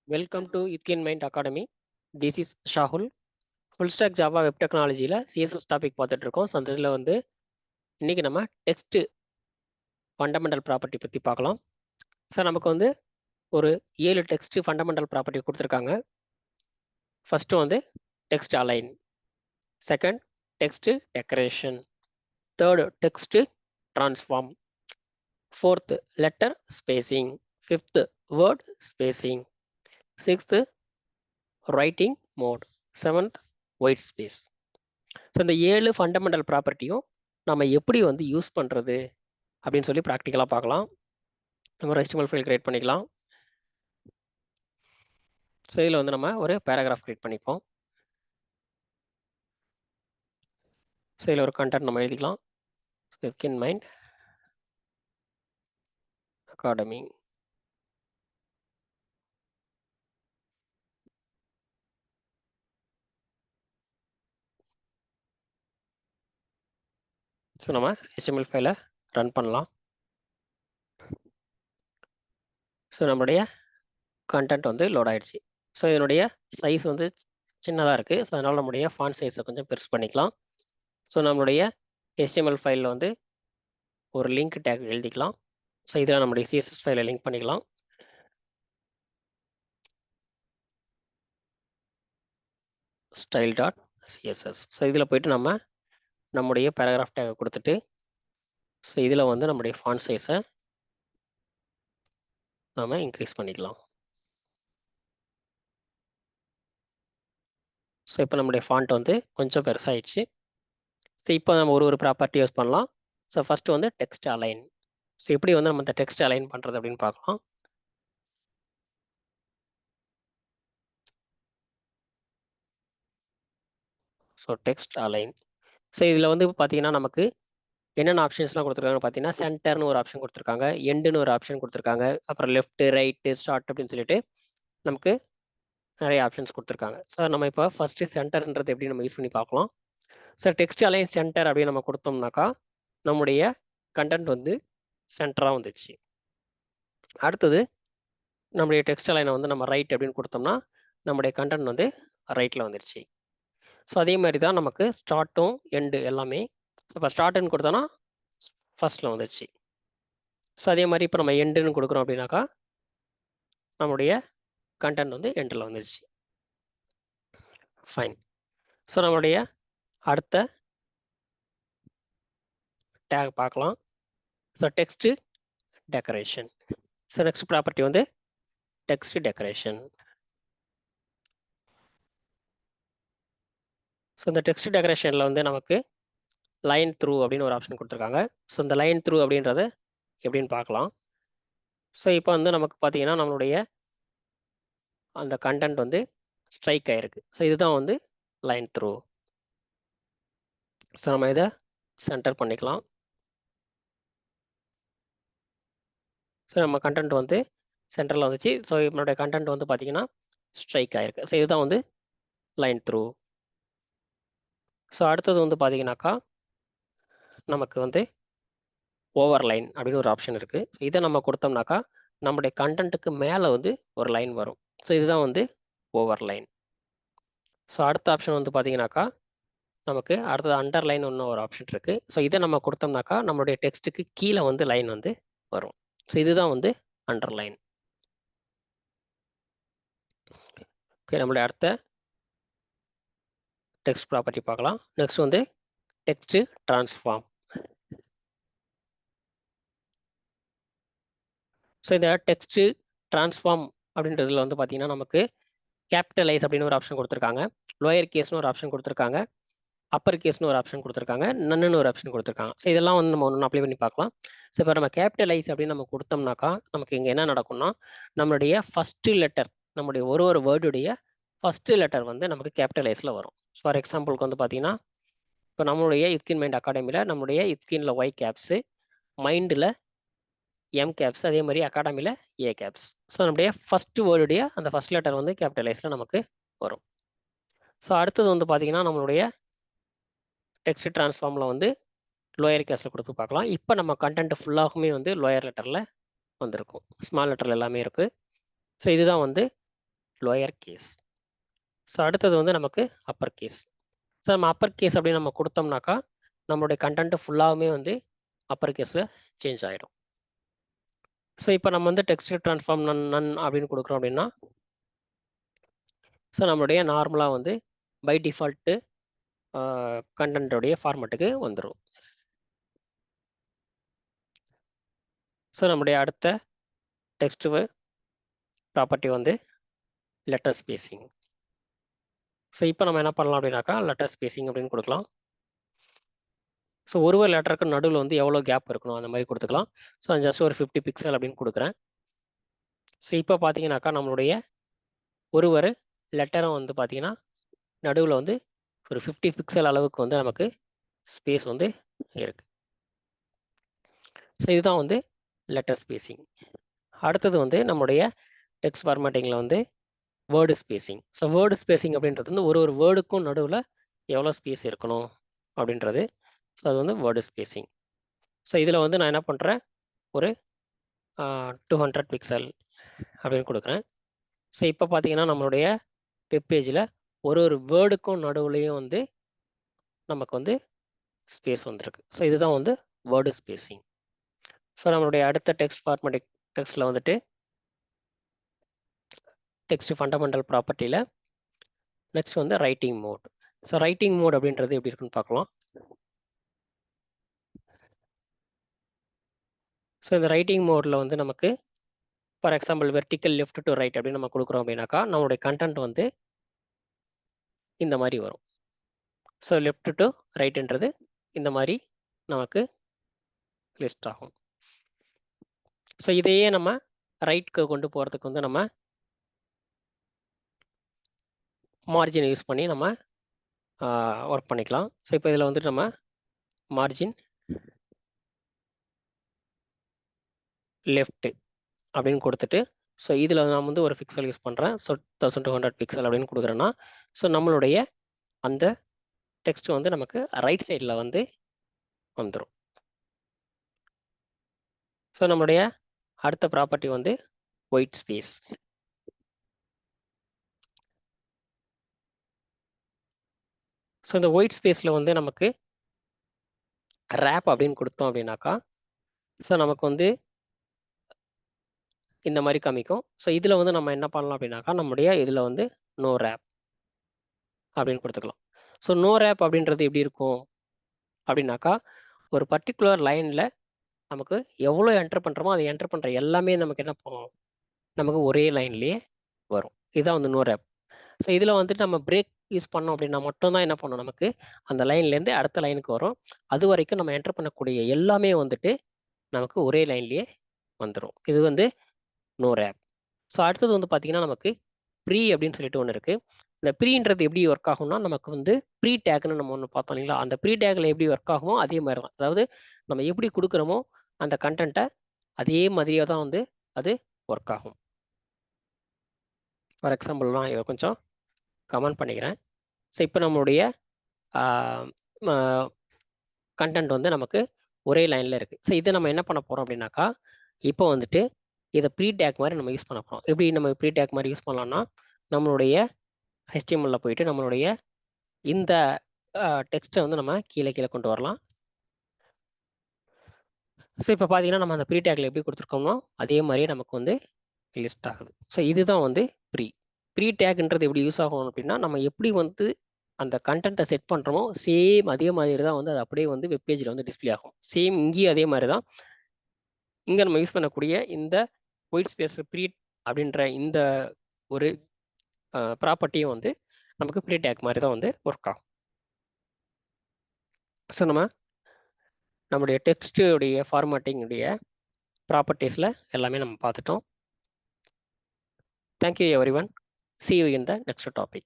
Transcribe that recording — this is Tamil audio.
Welcome to Itkin Mind Academy. This is Shahul. Full stack Java Web Technology CSS topic பார்த்துட்டு இருக்கோம். ஸோ அந்த இதில் வந்து இன்னைக்கு நம்ம டெக்ஸ்ட் ஃபண்டமெண்டல் ப்ராப்பர்ட்டி பற்றி பார்க்கலாம். ஸோ நமக்கு வந்து ஒரு 7 டெக்ஸ்ட் ஃபண்டமெண்டல் ப்ராப்பர்ட்டி கொடுத்துருக்காங்க. ஃபர்ஸ்ட் வந்து text align, second text decoration, third text transform, fourth letter spacing, fifth word spacing, sixth writing mode, seventh white space. So இந்த 7 ஃபண்டமெண்டல் ப்ராப்பர்ட்டியும் நம்ம எப்படி வந்து யூஸ் பண்ணுறது அப்படின்னு சொல்லி ப்ராக்டிக்கலாக பார்க்கலாம். நம்ம HTML ஃபைல் கிரியேட் பண்ணிக்கலாம். ஸோ இதில் வந்து நம்ம ஒரு பேராகிராஃப் கிரியேட் பண்ணிப்போம். ஸோ இதில் ஒரு கண்டென்ட் நம்ம எழுதிக்கலாம். இட்கின் மைண்ட் அகாடமி. ஸோ நம்ம HTML ஃபைலை ரன் பண்ணலாம். ஸோ நம்மளுடைய கண்டென்ட் வந்து லோட் ஆகிடுச்சு. ஸோ இதனுடைய சைஸ் வந்து சின்னதாக இருக்குது. ஸோ அதனால் நம்முடைய ஃபாண்ட் சைஸை கொஞ்சம் பெருசு பண்ணிக்கலாம். ஸோ நம்மளுடைய HTML ஃபைலில் வந்து ஒரு லிங்க் டேக் எழுதிக்கலாம். ஸோ இதில் நம்முடைய CSS ஃபைலை லிங்க் பண்ணிக்கலாம். style.css. ஸோ இதில் போயிட்டு நம்முடைய பேராகிராஃப் டேக்கை கொடுத்துட்டு ஸோ இதில் வந்து நம்முடைய ஃபாண்ட் சைஸை நம்ம இன்க்ரீஸ் பண்ணிக்கலாம். ஸோ இப்போ நம்முடைய ஃபாண்ட் வந்து கொஞ்சம் பெருசாகிடுச்சு. ஸோ இப்போ நம்ம ஒரு ப்ராப்பர்ட்டி யூஸ் பண்ணலாம். ஸோ ஃபஸ்ட்டு வந்து டெக்ஸ்ட் அலைன். ஸோ எப்படி வந்து நம்ம இந்த டெக்ஸ்ட் அலைன் பண்ணுறது அப்படின்னு பார்க்கலாம். So text align. ஸோ இதில் வந்து பார்த்தீங்கன்னா நமக்கு என்னென்ன ஆப்ஷன்ஸ்லாம் கொடுத்துருக்காங்க பார்த்தீங்கன்னா, சென்டர்னு ஒரு ஆப்ஷன் கொடுத்துருக்காங்க, எண்டுன்னு ஒரு ஆப்ஷன் கொடுத்துருக்காங்க, அப்புறம் லெஃப்ட், ரைட்டு, ஸ்டார்ட் அப்படின்னு சொல்லிட்டு நமக்கு நிறைய ஆப்ஷன்ஸ் கொடுத்துருக்காங்க. ஸோ நம்ம இப்போ ஃபஸ்ட்டு சென்டர்ன்றது எப்படி நம்ம யூஸ் பண்ணி பார்க்கலாம். ஸோ டெக்ஸ்ட் அலைன் சென்டர் அப்படின்னு நம்ம கொடுத்தோம்னாக்கா நம்முடைய கண்டென்ட் வந்து சென்டராக வந்துச்சு. அடுத்தது நம்முடைய டெக்ஸ்ட் அலைனை வந்து நம்ம ரைட் அப்படின்னு கொடுத்தோம்னா நம்முடைய கண்டென்ட் வந்து ரைட்டில் வந்துடுச்சு. ஸோ அதே மாதிரி தான் நமக்கு ஸ்டார்ட்டும் எண்டு எல்லாமே. இப்போ ஸ்டார்ட்னு கொடுத்தோன்னா ஃபர்ஸ்ட்டில் வந்துடுச்சு. ஸோ அதே மாதிரி இப்போ நம்ம எண்டுன்னு கொடுக்குறோம் அப்படின்னாக்கா நம்முடைய கண்டென்ட் வந்து எண்டில் வந்துடுச்சு. ஃபைன். ஸோ நம்மளுடைய அடுத்த டேக் பார்க்கலாம். So text decoration. So next property வந்து டெக்ஸ்ட் டெக்கரேஷன். ஸோ இந்த டெக்ஸ்ட் டெக்கரேஷனில் வந்து நமக்கு லைன் த்ரூ அப்படின்னு ஒரு ஆப்ஷன் கொடுத்துருக்காங்க. ஸோ இந்த லைன் த்ரூ அப்படின்றத எப்படின்னு பார்க்கலாம். ஸோ இப்போ வந்து நமக்கு பார்த்தீங்கன்னா நம்மளுடைய அந்த கண்டென்ட் வந்து ஸ்ட்ரைக் ஆகிருக்கு. ஸோ இதுதான் வந்து லைன் த்ரூ. ஸோ நம்ம இதை சென்டர் பண்ணிக்கலாம். ஸோ நம்ம கண்டென்ட் வந்து சென்டரில் வந்துச்சு. ஸோ நம்மளுடைய கண்டென்ட் வந்து பார்த்தீங்கன்னா ஸ்ட்ரைக் ஆகிருக்கு. ஸோ இதுதான் வந்து லைன் த்ரூ. ஸோ அடுத்தது வந்து பார்த்தீங்கன்னாக்கா நமக்கு வந்து ஓவர் லைன் அப்படின்னு ஒரு ஆப்ஷன் இருக்குது. ஸோ இதை நம்ம கொடுத்தோம்னாக்கா நம்முடைய கண்டென்ட்டுக்கு மேலே வந்து ஒரு லைன் வரும். ஸோ இதுதான் வந்து ஓவர் லைன். ஸோ அடுத்த ஆப்ஷன் வந்து பார்த்தீங்கன்னாக்கா நமக்கு அடுத்தது அண்டர்லைன் இன்னும் ஒரு ஆப்ஷன் இருக்குது. ஸோ இதை நம்ம கொடுத்தோம்னாக்கா நம்மளுடைய டெக்ஸ்ட்டுக்கு கீழே வந்து லைன் வந்து வரும். ஸோ இதுதான் வந்து அண்டர்லைன். ஓகே, நம்மளுடைய அடுத்த டெக்ஸ்ட் ப்ராப்பர்ட்டி பார்க்கலாம். நெக்ஸ்ட் வந்து டெக்ஸ்ட் ட்ரான்ஸ்ஃபார்ம். ஸோ இந்த டெக்ஸ்ட் ட்ரான்ஸ்ஃபார்ம் அப்படின்றதுல வந்து பார்த்தீங்கன்னா நமக்கு கேபிட்டலைஸ் அப்படின்னு ஒரு ஆப்ஷன் கொடுத்துருக்காங்க, லோயர் கேஸ்னு ஒரு ஆப்ஷன் கொடுத்துருக்காங்க, அப்பர் கேஸ்னு ஒரு ஆப்ஷன் கொடுத்துருக்காங்க, நன்னு ஒரு ஆப்ஷன் கொடுத்துருக்காங்க. ஸோ இதெல்லாம் வந்து நம்ம ஒன்று அப்ளை பண்ணி பார்க்கலாம். ஸோ இப்போ நம்ம கேபிட்டலைஸ் அப்படின்னு நம்ம கொடுத்தோம்னாக்கா நமக்கு இங்கே என்ன நடக்கும்னா நம்மளுடைய ஃபஸ்ட்டு லெட்டர், நம்முடைய ஒரு வேர்டுடைய ஃபஸ்ட்டு லெட்டர் வந்து நமக்கு கேபிட்டலைஸில் வரும். ஃபார் எக்ஸாம்பிளுக்கு வந்து பார்த்தீங்கன்னா இப்போ நம்மளுடைய இட்கின் மைண்ட் அகாடமியில் நம்மளுடைய இட்கின்ல ஒய் கேப்ஸு, மைண்டில் எம் கேப்ஸ், அதே மாதிரி அகாடமியில் ஏ கேப்ஸ். ஸோ நம்முடைய ஃபஸ்ட்டு வேர்டுடைய அந்த ஃபஸ்ட் லெட்டர் வந்து கேபிட்டலைஸில் நமக்கு வரும். ஸோ அடுத்தது வந்து பார்த்தீங்கன்னா நம்மளுடைய டெக்ஸ்ட் ட்ரான்ஸ்ஃபார்மில் வந்து லோயர் கேஸில் கொடுத்து பார்க்கலாம். இப்போ நம்ம கண்டென்ட் ஃபுல்லாகவுமே வந்து லோயர் லெட்டரில் வந்திருக்கும், ஸ்மால் லெட்டரில் எல்லாமே இருக்குது. ஸோ இதுதான் வந்து லோயர் கேஸ். ஸோ அடுத்தது வந்து நமக்கு அப்பர் கேஸ். ஸோ நம்ம அப்பர் கேஸ் அப்படின்னு நம்ம கொடுத்தோம்னாக்கா நம்மளுடைய கண்டென்ட் ஃபுல்லாகவுமே வந்து அப்பர் கேஸில் சேஞ்ச் ஆகிடும். ஸோ இப்போ நம்ம வந்து டெக்ஸ்ட் ட்ரான்ஸ்ஃபார்ம் நன் அப்படின்னு கொடுக்குறோம் அப்படின்னா ஸோ நம்மளுடைய நார்மலாக வந்து பை டிஃபால்ட்டு கண்டென்ட்டோடைய ஃபார்மேட்டுக்கு வந்துடும். ஸோ நம்முடைய அடுத்த டெக்ஸ்ட் ப்ராப்பர்ட்டி வந்து லெட்டர் ஸ்பேசிங். ஸோ இப்போ நம்ம என்ன பண்ணலாம் அப்படின்னாக்கா லெட்டர் ஸ்பேசிங் அப்படின்னு கொடுக்கலாம். ஸோ ஒரு லெட்டருக்கு நடுவில் வந்து எவ்வளோ கேப் இருக்கணும் அந்த மாதிரி கொடுத்துக்கலாம். ஸோ ஜஸ்ட் ஒரு 50 பிக்சல் அப்படின்னு கொடுக்குறேன். ஸோ இப்போ பார்த்தீங்கன்னாக்கா நம்மளுடைய ஒரு லெட்டரும் வந்து பார்த்தீங்கன்னா நடுவில் வந்து ஒரு 50 பிக்சல் அளவுக்கு வந்து நமக்கு ஸ்பேஸ் வந்து இருக்கு. ஸோ இதுதான் வந்து லெட்டர் ஸ்பேசிங். அடுத்தது வந்து நம்முடைய டெக்ஸ்ட் ஃபார்மேட்டிங்கில் வந்து word spacing. So word spacing அப்படின்றது வந்து ஒரு வேர்டுக்கும் நடுவில் எவ்வளோ ஸ்பேஸ் இருக்கணும் அப்படின்றது. ஸோ அது வந்து வேர்டு ஸ்பேசிங். ஸோ இதில் வந்து நான் என்ன பண்ணுறேன் ஒரு 200 பிக்சல் அப்படின்னு கொடுக்குறேன். ஸோ இப்போ பார்த்தீங்கன்னா நம்மளுடைய வெப்பேஜில் ஒரு வேர்டுக்கும் நடுவுலையும் வந்து நமக்கு வந்து ஸ்பேஸ் வந்துருக்கு. ஸோ இதுதான் வந்து வேர்டு ஸ்பேசிங். ஸோ நம்மளுடைய அடுத்த டெக்ஸ்ட் ஃபார்மேட்டிக் டெக்ஸ்ட்டில் வந்துட்டு டெக்ஸ்ட் ஃபண்டமெண்டல் ப்ராப்பர்ட்டியில் நெக்ஸ்ட் வந்து writing mode. So writing mode அப்படின்றது எப்படி இருக்குன்னு பார்க்கலாம். ஸோ இந்த ரைட்டிங் மோடில் வந்து நமக்கு for example vertical left to right அப்படின்னு நம்ம கொடுக்குறோம் அப்படின்னாக்கா நம்மளுடைய கண்டென்ட் வந்து இந்த மாதிரி வரும். ஸோ லெஃப்ட் டு ரைட்டுன்றது இந்த மாதிரி நமக்கு லிஸ்ட் ஆகும். ஸோ இதையே நம்ம ரைட்க்கு கொண்டு போகிறதுக்கு வந்து நம்ம மார்ஜின் யூஸ் பண்ணி நம்ம ஒர்க் பண்ணிக்கலாம். ஸோ இப்போ இதில் வந்துட்டு நம்ம மார்ஜின் லெஃப்ட் அப்படின்னு கொடுத்துட்டு ஸோ இதில் நான் வந்து ஒரு பிக்சல் யூஸ் பண்ணுறேன். ஸோ 1200 பிக்சல் அப்படின்னு கொடுக்குறேன்னா ஸோ நம்மளுடைய அந்த டெக்ஸ்ட் வந்து நமக்கு ரைட் சைடில் வந்து வந்துடும். ஸோ நம்மளுடைய அடுத்த ப்ராப்பர்ட்டி வந்து ஒயிட் ஸ்பேஸ். ஸோ இந்த ஒயிட் ஸ்பேஸில் வந்து நமக்கு ரேப் அப்படின்னு கொடுத்தோம் அப்படின்னாக்கா ஸோ நமக்கு வந்து இந்த மாதிரி காமிக்கும். ஸோ இதில் வந்து நம்ம என்ன பண்ணலாம் அப்படின்னாக்கா நம்முடைய இதில் வந்து நோ ரேப் அப்படின்னு கொடுத்துக்கலாம். ஸோ நோ ரேப் அப்படின்றது எப்படி இருக்கும் அப்படின்னாக்கா ஒரு பர்டிகுலர் லைனில் நமக்கு எவ்வளோ என்டர் பண்ணுறோமோ அதை என்டர் பண்ணுற எல்லாமே நமக்கு என்ன பண்ணும் நமக்கு ஒரே லைன்லேயே வரும். இதுதான் வந்து நோ ரேப். ஸோ இதில் வந்துட்டு நம்ம பிரேக் யூஸ் பண்ணோம் அப்படின்னா மட்டும்தான் என்ன பண்ணும் நமக்கு அந்த லைன்லேருந்து அடுத்த லைனுக்கு வரும். அது வரைக்கும் நம்ம என்டர் பண்ணக்கூடிய எல்லாமே வந்துட்டு நமக்கு ஒரே லைன்லேயே வந்துடும். இது வந்து நோ ரேப். ஸோ அடுத்தது வந்து பார்த்தீங்கன்னா நமக்கு ப்ரீ அப்படின்னு சொல்லிட்டு ஒன்று இருக்குது. இந்த ப்ரீன்றது எப்படி ஒர்க் ஆகும்னா நமக்கு வந்து ப்ரீ டேக்னு நம்ம ஒன்று பார்த்தோம் இல்லைங்களா, அந்த ப்ரீ டேக்கில் எப்படி ஒர்க் ஆகுமோ அதே மாதிரி தான். அதாவது நம்ம எப்படி கொடுக்குறோமோ அந்த கண்டென்ட்டை அதே மாதிரியே தான் வந்து அது ஒர்க் ஆகும். ஃபார் எக்ஸாம்பிள் நான் இதை கொஞ்சம் கமெண்ட் பண்ணிக்கிறேன். ஸோ இப்போ நம்மளுடைய கண்டென்ட் வந்து நமக்கு ஒரே லைனில் இருக்குது. ஸோ இதை நம்ம என்ன பண்ண போகிறோம் அப்படின்னாக்கா இப்போ வந்துட்டு இதை ப்ரீ டேக் மாதிரி நம்ம யூஸ் பண்ண போகிறோம். எப்படி நம்ம ப்ரீ டேக் மாதிரி யூஸ் பண்ணலாம்னா நம்மளுடைய HTML போயிட்டு நம்மளுடைய இந்த டெக்ஸ்ட்டை வந்து நம்ம கீழே கொண்டு வரலாம். ஸோ இப்போ பார்த்தீங்கன்னா நம்ம அந்த ப்ரீ டேக்கில் எப்படி கொடுத்துருக்கோமோ அதே மாதிரியே நமக்கு வந்து லிஸ்ட் ஆகுது. ஸோ இதுதான் வந்து ப்ரீ டேக்ன்றது எப்படி யூஸ் ஆகும் அப்படின்னா நம்ம எப்படி வந்து அந்த கண்டென்ட்டை செட் பண்ணுறோமோ சேம் அதே மாதிரி தான் வந்து அது அப்படியே வந்து வெப்பேஜில் வந்து டிஸ்பிளே ஆகும். சேம் இங்கேயும் அதே மாதிரி தான் இங்கே நம்ம யூஸ் பண்ணக்கூடிய இந்த ஒயிட் ஸ்பேஸ் ப்ரீ அப்படின்ற இந்த ஒரு ப்ராப்பர்ட்டியும் வந்து நமக்கு ப்ரீ டேக் மாதிரி தான் வந்து ஒர்க் ஆகும். ஸோ நம்முடைய டெக்ஸ்ட்டுடைய ஃபார்மேட்டிங்குடைய ப்ராப்பர்ட்டிஸில் எல்லாமே நம்ம பார்த்துட்டோம். Thank you everyone. See you in the next topic.